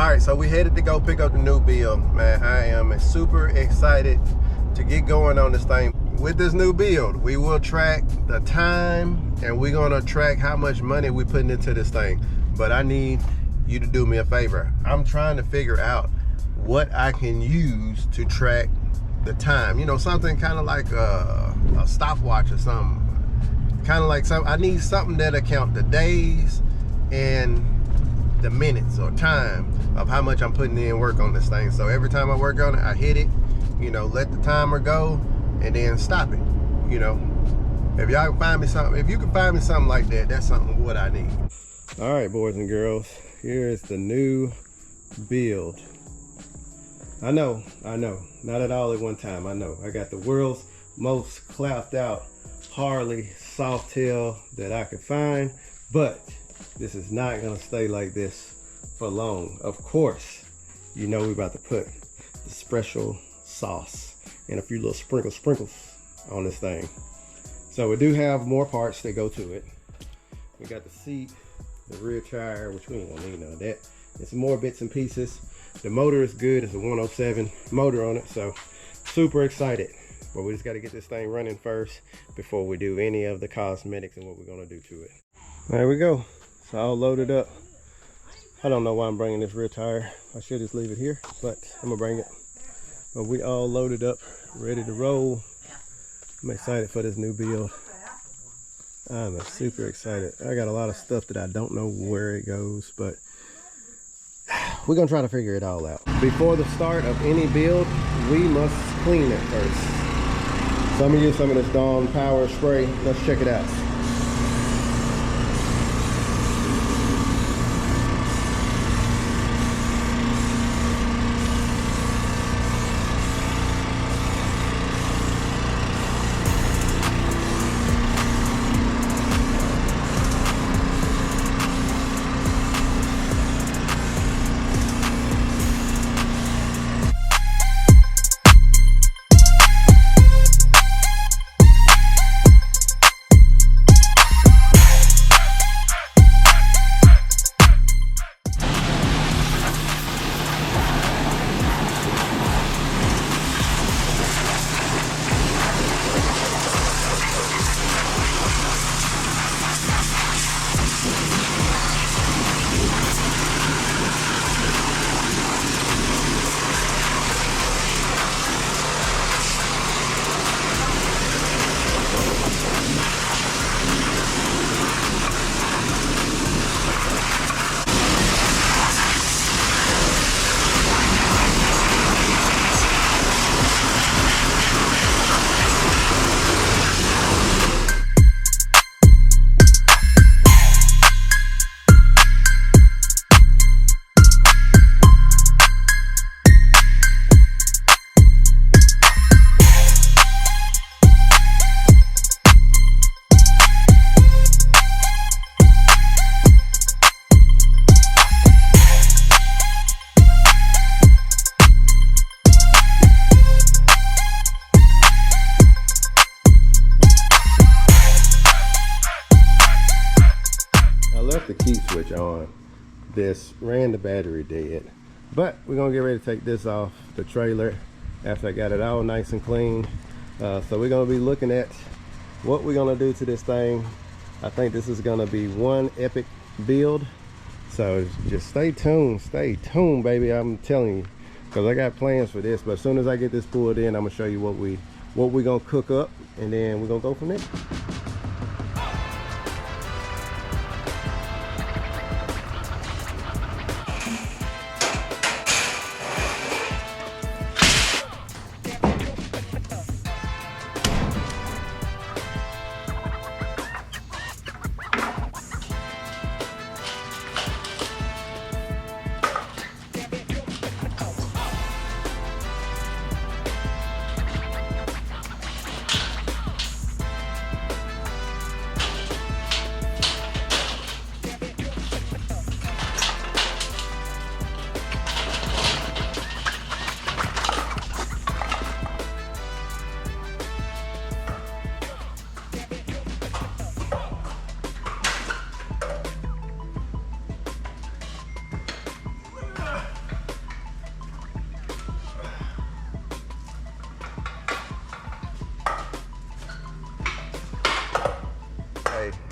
All right, so we headed to go pick up the new build. Man, I am super excited to get going on this thing. With this new build, we will track the time and we're gonna track how much money we're putting into this thing. But I need you to do me a favor. I'm trying to figure out what I can use to track the time. You know, something kind of like a stopwatch or something. Kind of like I need something that'll count the days and the minutes or time of how much I'm putting in work on this thing. So every time I work on it, I hit it, you know, let the timer go and then stop it. You know, if y'all can find me something, if you can find me something like that, that's something what I need. All right, boys and girls, here is the new build. I know, not at all at one time. I know I got the world's most clapped out Harley Softail that I could find, but this is not gonna stay like this for long. Of course, you know we're about to put the special sauce and a few little sprinkles on this thing. So we do have more parts that go to it. We got the seat, the rear tire, which we ain't gonna need none of that, and some more bits and pieces. The motor is good. It's a 107 motor on it, so super excited. But we just got to get this thing running first before we do any of the cosmetics and what we're gonna do to it. There we go. It's all loaded up. I don't know why I'm bringing this rear tire. I should just leave it here, but I'm gonna bring it. But we all loaded up, ready to roll. I'm excited for this new build. I'm super excited. I got a lot of stuff that I don't know where it goes, but we're gonna try to figure it all out. Before the start of any build, we must clean it first. So I'm gonna use some of this Dawn Power Spray. Let's check it out. The key switch on. This ran the battery dead, but we're gonna get ready to take this off the trailer after I got it all nice and clean. So we're gonna be looking at what we're gonna do to this thing. I think this is gonna be one epic build, so just stay tuned, baby. I'm telling you, because I got plans for this. But as soon as I get this pulled in, I'm gonna show you what we're gonna cook up, and then we're gonna go from there.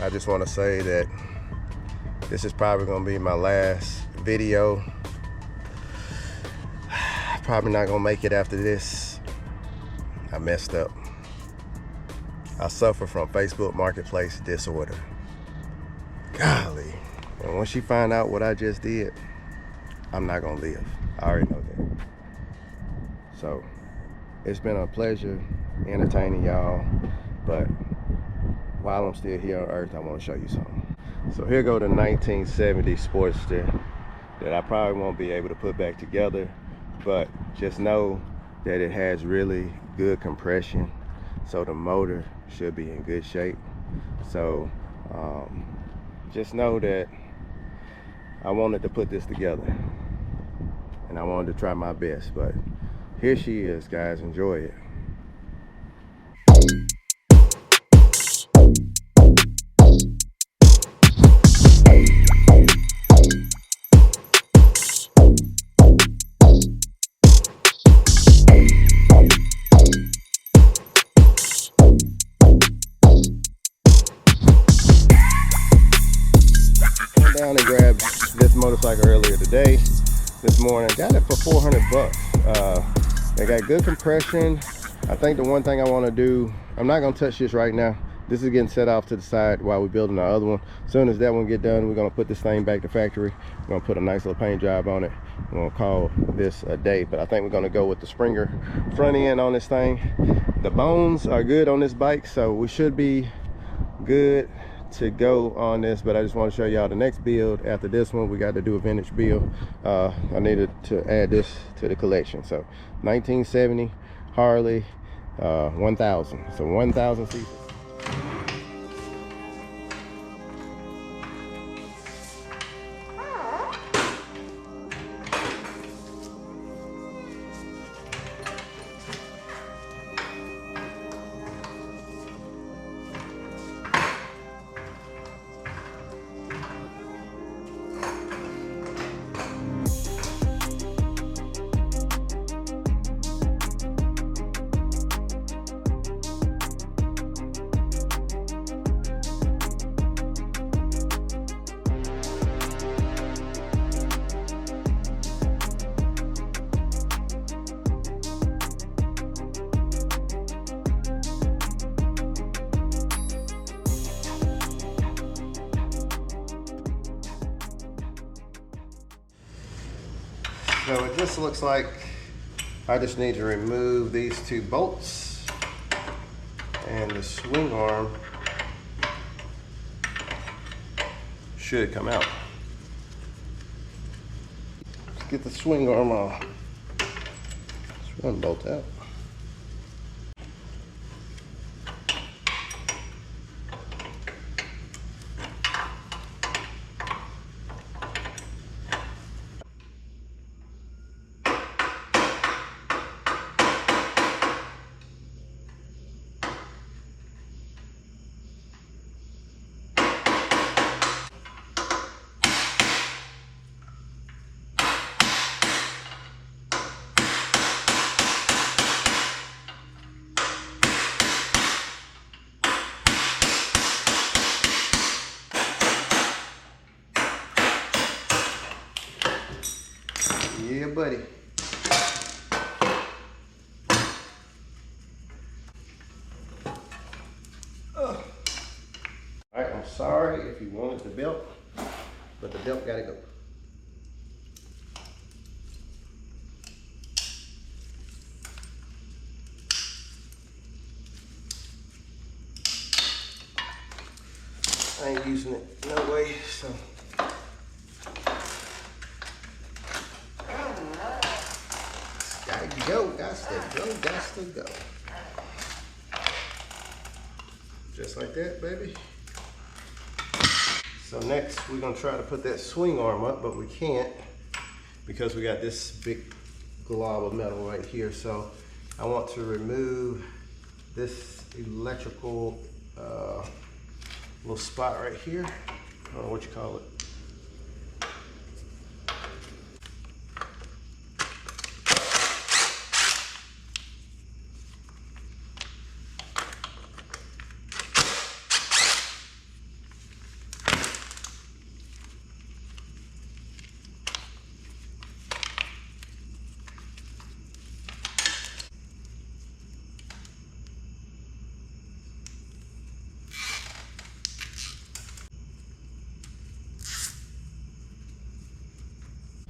I just want to say that this is probably going to be my last video. Probably not going to make it after this. I messed up. I suffer from Facebook Marketplace disorder. Golly. And once she find out what I just did, I'm not going to live. I already know that. So, it's been a pleasure entertaining y'all. But while I'm still here on Earth, I want to show you something. So here go the 1970 Sportster that I probably won't be able to put back together. But just know that it has really good compression. So the motor should be in good shape. So just know that I wanted to put this together. And I wanted to try my best. But here she is, guys. Enjoy it. Down and grabbed this motorcycle earlier today, this morning. Got it for 400 bucks. They got good compression. I think the one thing I want to do, I'm not going to touch this right now. This is getting set off to the side while we're building our other one. As soon as that one get done, we're going to put this thing back to factory. We're going to put a nice little paint job on it. We're going to call this a day. But I think we're going to go with the Springer front end on this thing. The bones are good on this bike, so we should be good to go on this. But I just want to show y'all the next build. After this one, we got to do a vintage build. I needed to add this to the collection. So 1970 Harley 1000. So 1000 cc. So it just looks like I just need to remove these two bolts and the swing arm should come out. Let's get the swing arm off. Let's one bolt out. Yeah, buddy. All right, I'm sorry if you wanted the belt, but the belt gotta go. I ain't using it no way, so. Gotta go, gots to go. Just like that, baby. So next, we're gonna try to put that swing arm up, but we can't because we got this big glob of metal right here. So I want to remove this electrical little spot right here. I don't know what you call it.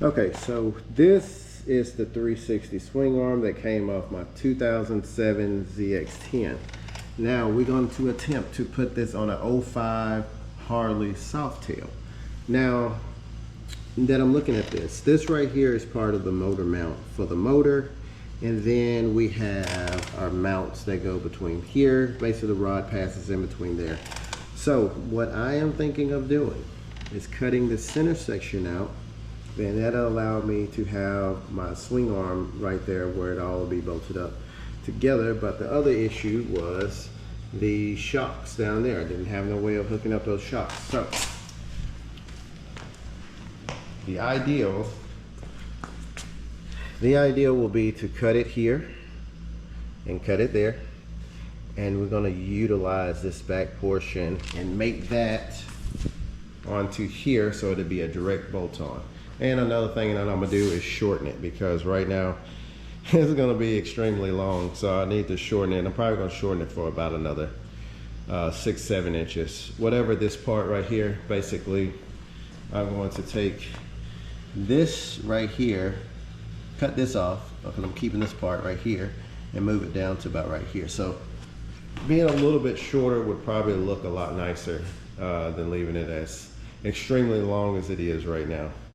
Okay, so this is the 360 swing arm that came off my 2007 ZX10. Now we're going to attempt to put this on an 05 Harley Softail. Now that I'm looking at this right here is part of the motor mount for the motor, and then we have our mounts that go between here. Basically the rod passes in between there. So what I am thinking of doing is cutting the center section out, and that'll allow me to have my swing arm right there where it all will be bolted up together. But the other issue was the shocks down there. I didn't have no way of hooking up those shocks. So the ideal will be to cut it here and cut it there, and we're going to utilize this back portion and make that onto here so it'll be a direct bolt on. And another thing that I'm going to do is shorten it, because right now it's going to be extremely long, so I need to shorten it. I'm probably going to shorten it for about another 6-7 inches. Whatever this part right here, basically I'm going to take this right here, cut this off, because I'm keeping this part right here, and move it down to about right here. So being a little bit shorter would probably look a lot nicer than leaving it as extremely long as it is right now.